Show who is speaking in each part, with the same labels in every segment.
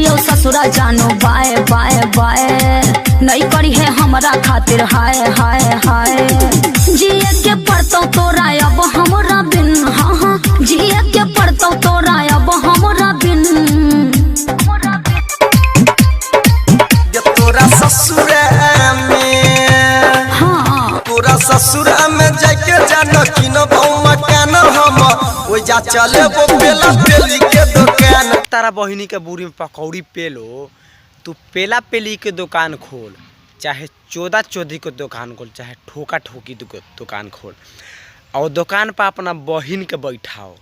Speaker 1: यो ससुरा जानो बाय बाय बाय नहीं करी है हमारा खातिर हाय हाय हाय जिए के पड़तो तोरा अब हमरा बिन हाँ हाँ जिए के पड़तो तोरा अब हमरा बिन
Speaker 2: तोरा ससुरा में
Speaker 1: हाँ
Speaker 2: तोरा ससुरा में जाके जानो कि न मकान हम ओ जा चले वो पेला पेली के दुकान।
Speaker 3: तारा बहिनी के बूढ़ी में पकौड़ी पेलो तू पेला पेली के दुकान खोल चाहे चौदा चौधी के दुकान खोल चाहे ठोका ठोकी दुकान खोल और दुकान पर अपना बहिन के बैठाओ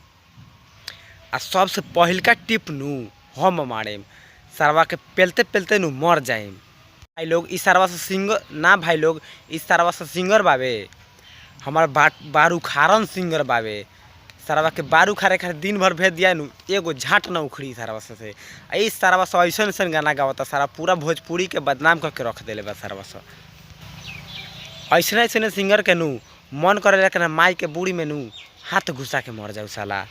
Speaker 3: आ सबसे पहिलका टिप नू हम मारे सरवा के पेलते पेलते नू मर जाए भाई लोग इस सरवा से सिंगर ना भाई लोग इस सरवा से सिंगर बावे हमार बारू खारन सिंगर बावे सरवा के बारू खारे खारे दिन भर भेज दिया नु एगो झाट न उखड़ी सरवा से इस सरवा से ऐसा ऐसा गाना गावता सारा पूरा भोजपुरी के बदनाम करके रख देले बा सरवा से ऐसे ऐसे सिंगर के नू मन करे लेकिन माई के बूढ़ी में नू हाथ घुसा के मर जाऊ साला।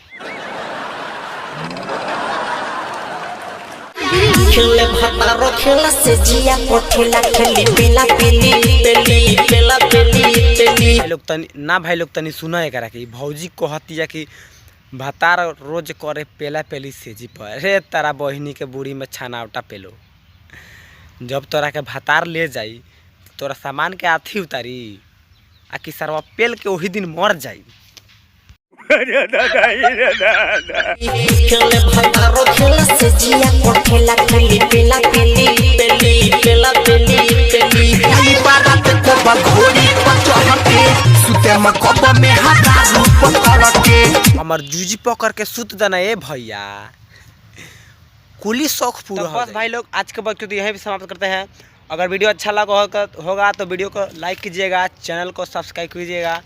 Speaker 4: खेले भतारो खेला से जिया पोठेला खेली पेला पेली पेली पेला पेली पेली
Speaker 3: भाई लोग तनी ना भाई लोग तनी सुना है करा कि भौजी कहती है कि भतार रोज करे पेला पेली सेजी पर अरे तारा बहिनी के बूढ़ी में छानावटा पेलो जब तोरा के भतार ले जाई तोरा सामान के आथी उतारी आ कि सरवा पेल के वही दिन मर जाई।
Speaker 4: खेले भतारो खेला से जिया पोठेला खेली पेला पेली पेली पेला पेली पेली
Speaker 2: खाली बारात को बघोड़ी पचह के सुते में कप में हजार पकड़ के
Speaker 3: हमार जूजी पकड़ के सुत देना ए भैया कुली शौक पूरा तो बस भाई लोग आज के वक्त यहीं भी समाप्त करते हैं। अगर वीडियो अच्छा लगा होगा तो वीडियो को लाइक कीजिएगा, चैनल को सब्सक्राइब कीजिएगा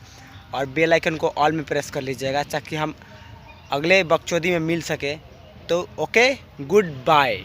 Speaker 3: और बेल आइकन को ऑल में प्रेस कर लीजिएगा ताकि हम अगले बकचोदी में मिल सके। तो ओके, गुड बाय।